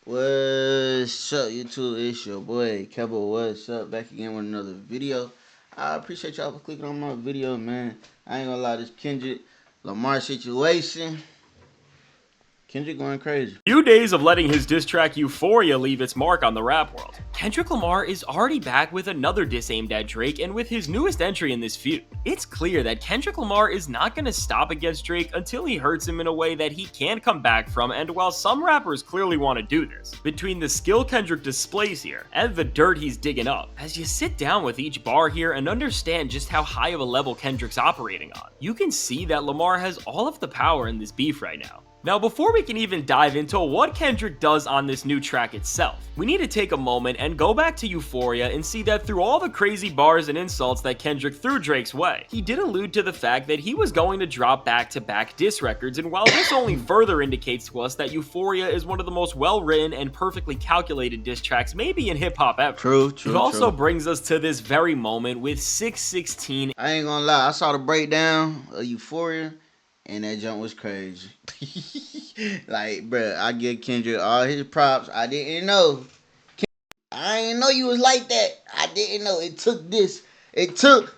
What's up, YouTube? It's your boy Kevo. What's up? Back again with another video. I appreciate y'all for clicking on my video, man. I ain't gonna lie, this Kendrick Lamar situation. Kendrick going crazy. Few days of letting his diss track Euphoria leave its mark on the rap world, Kendrick Lamar is already back with another diss aimed at Drake, and with his newest entry in this feud. It's clear that Kendrick Lamar is not going to stop against Drake until he hurts him in a way that he can't come back from, and while some rappers clearly want to do this, between the skill Kendrick displays here and the dirt he's digging up, as you sit down with each bar here and understand just how high of a level Kendrick's operating on, you can see that Lamar has all of the power in this beef right now. Now, before we can even dive into what Kendrick does on this new track itself, we need to take a moment and go back to Euphoria and see that through all the crazy bars and insults that Kendrick threw Drake's way, he did allude to the fact that he was going to drop back-to-back diss records, and while this only further indicates to us that Euphoria is one of the most well-written and perfectly calculated diss tracks maybe in hip-hop ever, True. it also brings us to this very moment with 616. I ain't gonna lie, I saw the breakdown of Euphoria, and that jump was crazy. Like, bruh, I give Kendrick all his props. I didn't know. I didn't know you was like that. I didn't know. It took this. It took,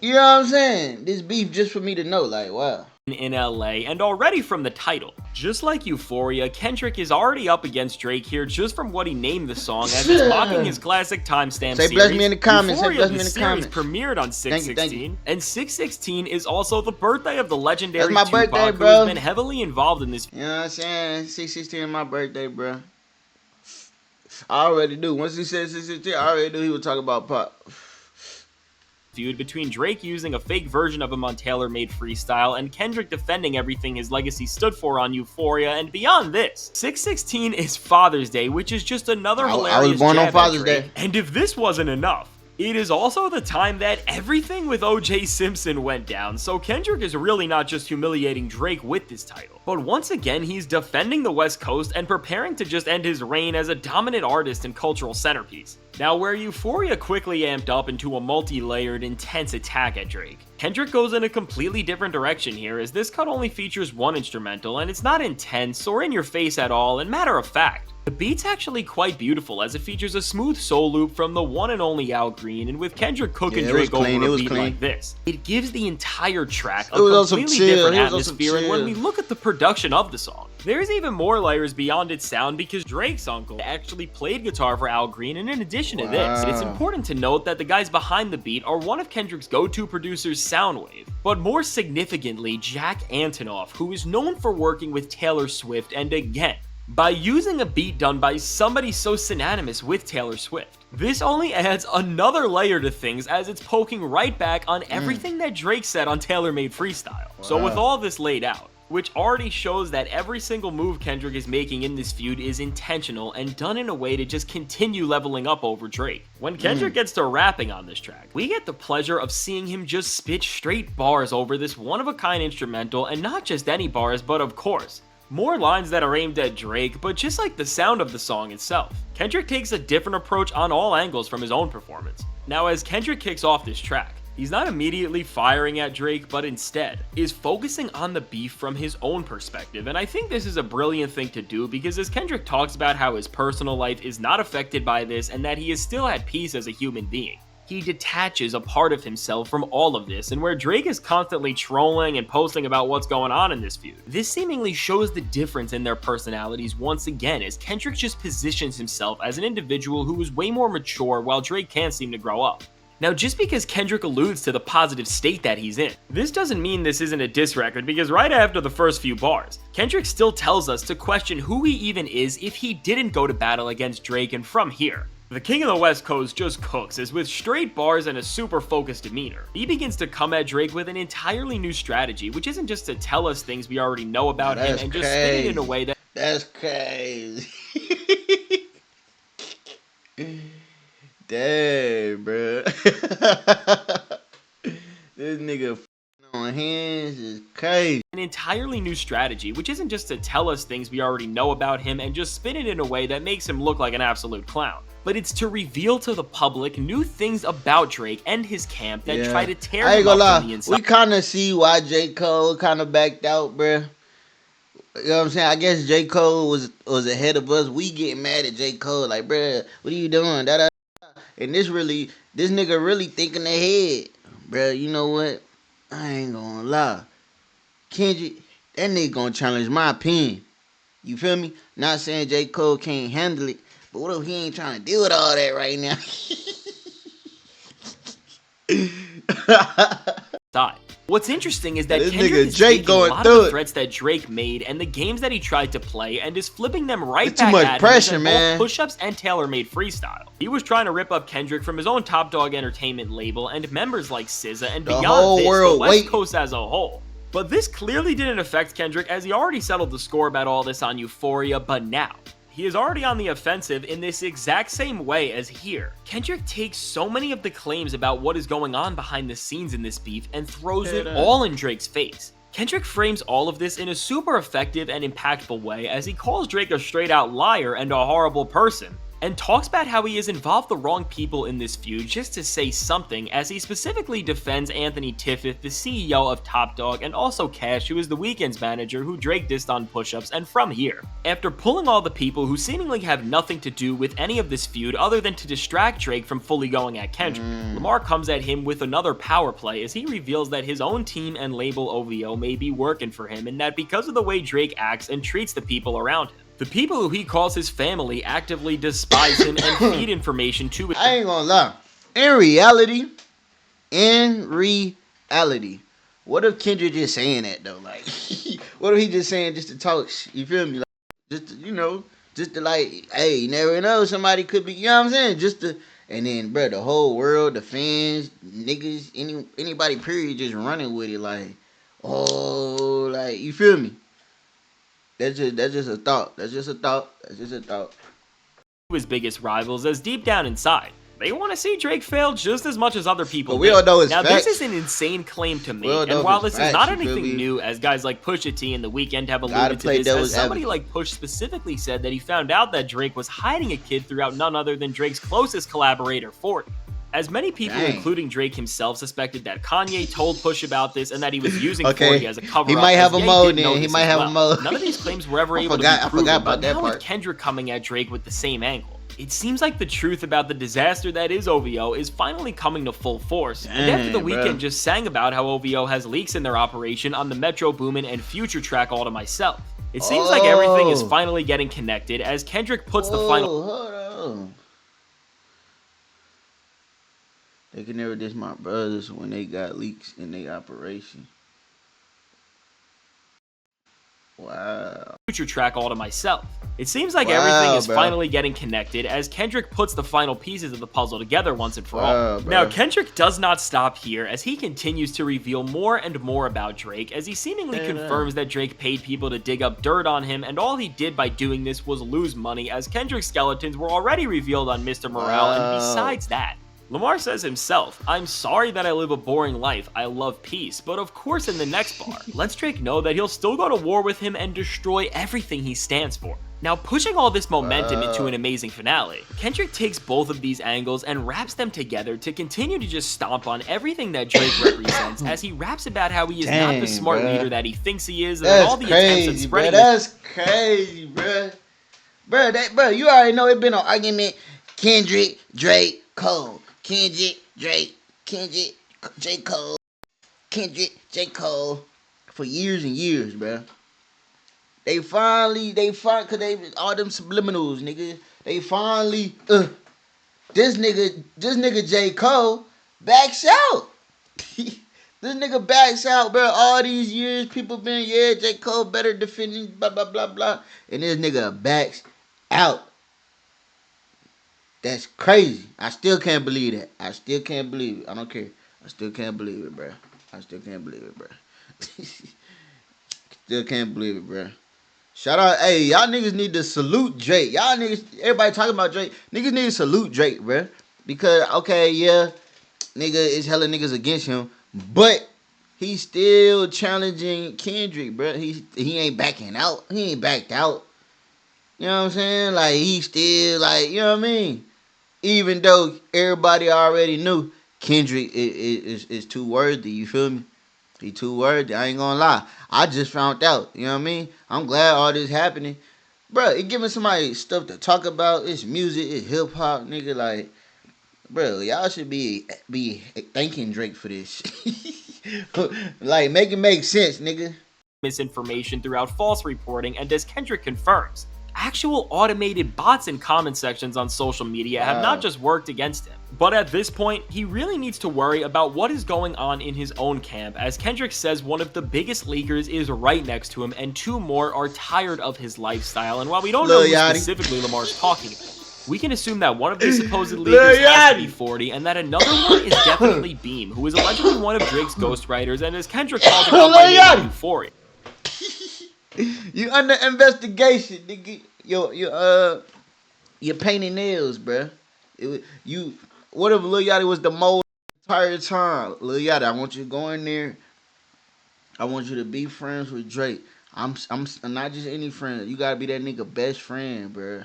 you know what I'm saying? This beef just for me to know. Like, wow. In LA, and already from the title, just like Euphoria, Kendrick is already up against Drake here just from what he named the song, as it's mocking his classic timestamp series. Say bless me in the comments. Euphoria, Say bless me in the comments. Premiered on 6/16, Thank you. and 6/16 is also the birthday of the legendary That's my Tupac, birthday, who bro. has been heavily involved in this. You know what I'm saying? 6/16 is my birthday, bro. I already knew. Once he said 6/16, I already knew he would talk about Pop. Feud between Drake using a fake version of him on tailor-made freestyle and Kendrick defending everything his legacy stood for on Euphoria, and beyond this, 6/16 is Father's Day, which is just another hilarious I was born jab on Father's at Drake. Day. And if this wasn't enough, it is also the time that everything with O.J. Simpson went down, so Kendrick is really not just humiliating Drake with this title, but once again he's defending the West Coast and preparing to just end his reign as a dominant artist and cultural centerpiece. Now, where Euphoria quickly amped up into a multi-layered, intense attack at Drake, Kendrick goes in a completely different direction here, as this cut only features one instrumental, and it's not intense or in your face at all, and matter of fact, the beat's actually quite beautiful, as it features a smooth soul loop from the one and only Al Green, and with Kendrick cooking Drake over a beat like this, it gives the entire track a completely different atmosphere. And when we look at the production of the song, there's even more layers beyond its sound, because Drake's uncle actually played guitar for Al Green, and in addition to this, it's important to note that the guys behind the beat are one of Kendrick's go-to producers, Soundwave, but more significantly, Jack Antonoff, who is known for working with Taylor Swift, and again, by using a beat done by somebody so synonymous with Taylor Swift. This only adds another layer to things, as it's poking right back on everything that Drake said on Tailor-Made Freestyle. So with all this laid out, which already shows that every single move Kendrick is making in this feud is intentional and done in a way to just continue leveling up over Drake. When Kendrick gets to rapping on this track, we get the pleasure of seeing him just spit straight bars over this one-of-a-kind instrumental, and not just any bars, but of course, more lines that are aimed at Drake, but just like the sound of the song itself, Kendrick takes a different approach on all angles from his own performance. Now, as Kendrick kicks off this track, he's not immediately firing at Drake, but instead is focusing on the beef from his own perspective, and I think this is a brilliant thing to do, because as Kendrick talks about how his personal life is not affected by this and that he is still at peace as a human being, he detaches a part of himself from all of this, and where Drake is constantly trolling and posting about what's going on in this feud, this seemingly shows the difference in their personalities once again, as Kendrick just positions himself as an individual who is way more mature, while Drake can't seem to grow up. Now, just because Kendrick alludes to the positive state that he's in, this doesn't mean this isn't a diss record, because right after the first few bars, Kendrick still tells us to question who he even is if he didn't go to battle against Drake, and from here, the king of the West Coast just cooks, as with straight bars and a super focused demeanor, he begins to come at Drake with an entirely new strategy, which isn't just to tell us things we already know about him and just spin it in a way that— That's crazy. Damn, bro. This nigga on hands is crazy. An entirely new strategy, which isn't just to tell us things we already know about him and just spin it in a way that makes him look like an absolute clown, but it's to reveal to the public new things about Drake and his camp that try to tear him up from the inside. We kind of see why J. Cole kind of backed out, bruh. You know what I'm saying? I guess J. Cole was ahead of us. We get mad at J. Cole, like, bruh, what are you doing? Da, da. And this nigga really thinking ahead. Bruh, you know what? I ain't gonna lie. Kendrick, that nigga gonna challenge my opinion. You feel me? Not saying J. Cole can't handle it, but what if he ain't trying to deal with all that right now? Side. What's interesting is that This Kendrick nigga is Drake taking a going lot of through the it. threats that Drake made and the games that he tried to play and is flipping them right It's too back much at pressure, him in man. both push-ups and tailor-made freestyle. He was trying to rip up Kendrick from his own Top Dog Entertainment label and members like SZA and The beyond whole this, the world West waiting. Coast as a whole. But this clearly didn't affect Kendrick as he already settled the score about all this on Euphoria, but now, he is already on the offensive in this exact same way as here. Kendrick takes so many of the claims about what is going on behind the scenes in this beef and throws it all in Drake's face. Kendrick frames all of this in a super effective and impactful way as he calls Drake a straight out liar and a horrible person, and talks about how he has involved the wrong people in this feud just to say something, as he specifically defends Anthony Tiffith, the CEO of Top Dog, and also Cash, who is the Weeknd's manager who Drake dissed on push-ups, and from here. After pulling all the people who seemingly have nothing to do with any of this feud other than to distract Drake from fully going at Kendrick, Lamar comes at him with another power play as he reveals that his own team and label OVO may be working for him, and that because of the way Drake acts and treats the people around him, the people who he calls his family actively despise him and feed information to him. I ain't gonna lie. In reality, what if Kendrick just saying that though? Like, what if he just saying just to talk? You feel me? Like, just to, just to like, hey, you never know, somebody could be. You know what I'm saying? Just to, and then, bro, the whole world, the fans, niggas, anybody, period, just running with it. Like, oh, like, you feel me? That's just a thought. That's just a thought. That's just a thought. His biggest rivals, as deep down inside, they want to see Drake fail just as much as other people But we do. all know it's now, facts. this is an insane claim to make, We all know and while it's this is facts, not you feel anything me? new, as guys like Pusha T and The Weeknd have Gotta alluded to play this, as devil's somebody advocate. like Push specifically said that he found out that Drake was hiding a kid throughout none other than Drake's closest collaborator, 40. As many people, Dang. including Drake himself, suspected that Kanye told Push about this and that he was using Okay. 40 as a cover-up. He might have as a Ye mode did know then. He this might as have a well. mode. None of these claims were ever I able forgot- to I be proven, forgot about but that now part. with Kendrick coming at Drake with the same angle, it seems like the truth about the disaster that is OVO is finally coming to full force. And after The Dang, Weeknd bro. just sang about how OVO has leaks in their operation on the Metro Boomin and Future track All to Myself, it seems like everything is Oh. finally getting connected as Kendrick puts the final Hold on. They can never diss my brothers when they got leaks in their operation. Wow. Future track All to Myself. It seems like Wow, everything is bro. finally getting connected as Kendrick puts the final pieces of the puzzle together once and for Wow, all. bro. Now, Kendrick does not stop here as he continues to reveal more and more about Drake as he seemingly confirms that Drake paid people to dig up dirt on him, and all he did by doing this was lose money as Kendrick's skeletons were already revealed on Mr. Morale, and besides that, Lamar says himself, "I'm sorry that I live a boring life, I love peace," but of course in the next bar, lets Drake know that he'll still go to war with him and destroy everything he stands for. Now, pushing all this momentum into an amazing finale, Kendrick takes both of these angles and wraps them together to continue to just stomp on everything that Drake represents as he raps about how he is not the Dang, smart bruh. leader that he thinks he is, and that all That's the attempts at crazy, bro. spreading That's crazy, bro. Bro, you already know it's been an argument. Kendrick, Drake, Cole. Kendrick, Drake, Kendrick, J. Cole. Kendrick, J. Cole. For years and years, bro. They finally, cause they all them subliminals, nigga. They finally, this nigga J. Cole backs out. This nigga backs out, bro. All these years, people been, yeah, J. Cole better defending, blah, blah, blah, blah. And this nigga backs out. That's crazy. I still can't believe that. I still can't believe it. I don't care. I still can't believe it, bro. I still can't believe it, bro. Still can't believe it, bro. Shout out, hey, y'all niggas need to salute Drake. Y'all niggas, everybody talking about Drake. Niggas need to salute Drake, bro. Because, okay, yeah, nigga, it's hella niggas against him. But he's still challenging Kendrick, bro. He ain't backing out. He ain't backed out. You know what I'm saying? Like, he still, like, you know what I mean? Even though everybody already knew Kendrick is too worthy, you feel me? He too worthy. I ain't gonna lie. I just found out. You know what I mean? I'm glad all this happening. Bro, it giving somebody stuff to talk about. It's music, it's hip hop, nigga. Like, bro, y'all should be thanking Drake for this. Like, make it make sense, nigga. Misinformation throughout false reporting, and as Kendrick confirms, actual automated bots in comment sections on social media have not Wow. just worked against him. But at this point, he really needs to worry about what is going on in his own camp, as Kendrick says one of the biggest leakers is right next to him, and two more are tired of his lifestyle. And while we don't know Lil who Yachty. specifically Lamar's talking about, we can assume that one of the supposed Lil leakers has to be Yachty. 40, and that another one is definitely Beam, who is allegedly one of Drake's ghostwriters, and as Kendrick called him out by Lil name on Yachty. Euphoria. You under investigation, nigga. You're painting nails, bruh. You. What if Lil Yachty was the mole the entire time? Lil Yachty, I want you to go in there. I want you to be friends with Drake. I'm not just any friend. You gotta be that nigga best friend, bruh.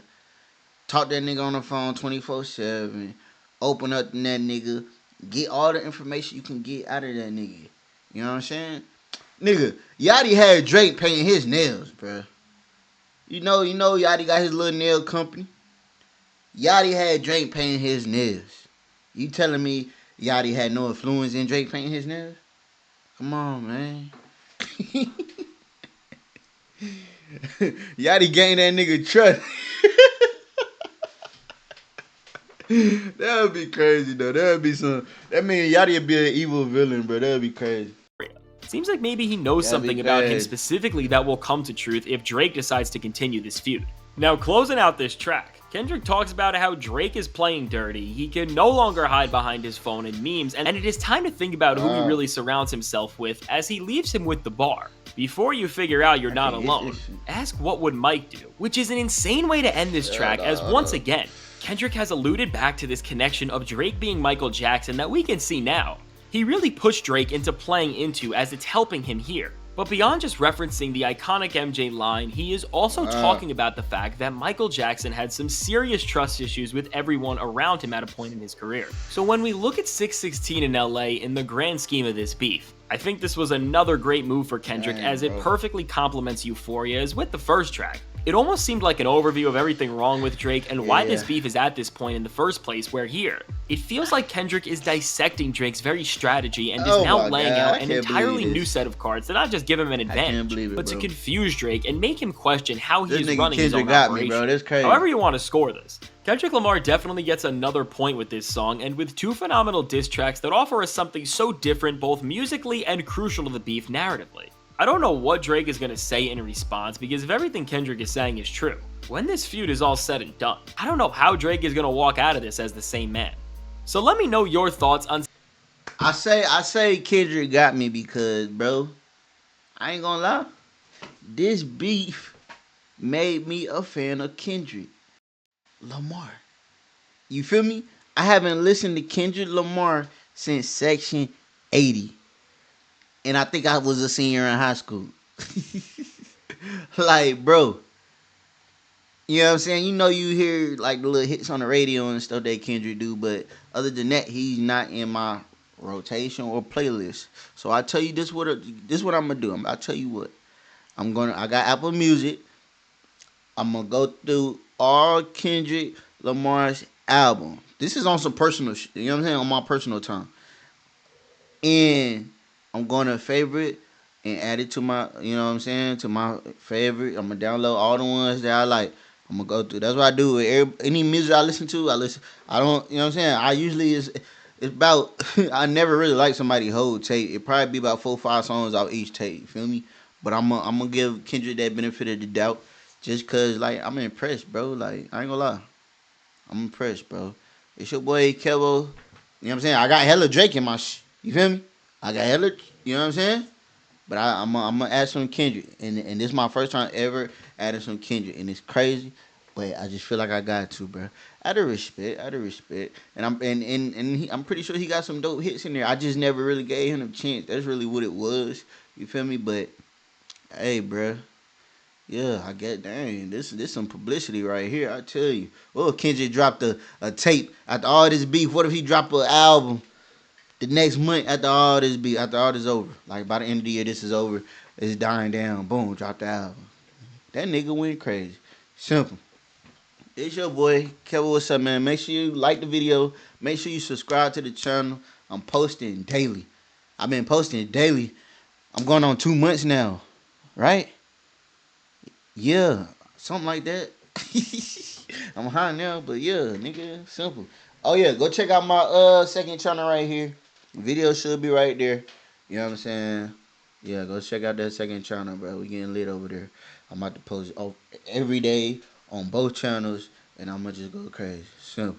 Talk that nigga on the phone 24/7. Open up to that nigga. Get all the information you can get out of that nigga. You know what I'm saying? Nigga, Yachty had Drake painting his nails, bruh. You know, Yachty got his little nail company. Yachty had Drake painting his nails. You telling me Yachty had no influence in Drake painting his nails? Come on, man. Yachty gained that nigga trust. That would be crazy though. That would be some. That mean Yachty would be an evil villain, bro. That would be crazy. Seems like maybe he knows That'd be something about him crazy. specifically that will come to truth if Drake decides to continue this feud. Now, closing out this track, Kendrick talks about how Drake is playing dirty, he can no longer hide behind his phone and memes, and it is time to think about who he really surrounds himself with as he leaves him with the bar. Before you figure out you're not can't hit alone, this shit. ask what would Mike do, which is an insane way to end this track as once again, Kendrick has alluded back to this connection of Drake being Michael Jackson that we can see now. He really pushed Drake into playing into as it's helping him here. But beyond just referencing the iconic MJ line, he is also talking about the fact that Michael Jackson had some serious trust issues with everyone around him at a point in his career. So when we look at 616 in LA in the grand scheme of this beef, I think this was another great move for Kendrick as it perfectly complements Euphoria as with the first track. It almost seemed like an overview of everything wrong with Drake and why this beef is at this point in the first place, where here, it feels like Kendrick is dissecting Drake's very strategy and is now laying out an entirely new set of cards to not just give him an advantage, but to confuse Drake and make him question how he is running his own operation. Bro. That's crazy. However you want to score this, Kendrick Lamar definitely gets another point with this song, and with two phenomenal diss tracks that offer us something so different both musically and crucial to the beef narratively. I don't know what Drake is going to say in response because if everything Kendrick is saying is true, when this feud is all said and done, I don't know how Drake is going to walk out of this as the same man. So let me know your thoughts on... I say Kendrick got me because, bro, I ain't gonna lie. This beef made me a fan of Kendrick Lamar. You feel me? I haven't listened to Kendrick Lamar since Section 80. And I think I was a senior in high school. Like, bro. You know what I'm saying? You know you hear like the little hits on the radio and stuff that Kendrick do, but other than that, he's not in my rotation or playlist. So I tell you this what I'm gonna do. I tell you what. I got Apple Music. I'm gonna go through all Kendrick Lamar's album. This is on some personal shit. You know what I'm saying? On my personal time. And I'm gonna favorite and add it to my, you know what I'm saying, to my favorite. I'm gonna download all the ones that I like. I'm gonna go through. That's what I do with any music I listen to. I don't, you know what I'm saying. I usually it's about. I never really like somebody whole tape. It probably be about 4-5 songs off each tape. You feel me? But I'm gonna give Kendrick that benefit of the doubt, just cause like I'm impressed, bro. Like I ain't gonna lie, I'm impressed, bro. It's your boy Kevo. You know what I'm saying? I got hella Drake in my you feel me? I got hella, you know what I'm saying? But I'm gonna add some Kendrick, and this is my first time ever adding some Kendrick, and it's crazy, but I just feel like I got to, bro. Out of respect, and I'm pretty sure he got some dope hits in there. I just never really gave him a chance. That's really what it was. You feel me? But hey, bro. Yeah, I get dang. This some publicity right here. I tell you. Oh, Kendrick dropped a tape after all this beef. What if he dropped an album? The next month after all this over, like by the end of the year, this is over. It's dying down. Boom, drop the album. That nigga went crazy. Simple. It's your boy Kevo. What's up, man? Make sure you like the video. Make sure you subscribe to the channel. I'm posting daily. I've been posting daily. I'm going on 2 months now, right? Yeah, something like that. I'm high now, but yeah, nigga, simple. Oh yeah, go check out my second channel right here. Video should be right there. You know what I'm saying? Yeah, go check out that second channel, bro. We getting lit over there. I'm about to post every day on both channels, and I'm gonna just go crazy. Simple.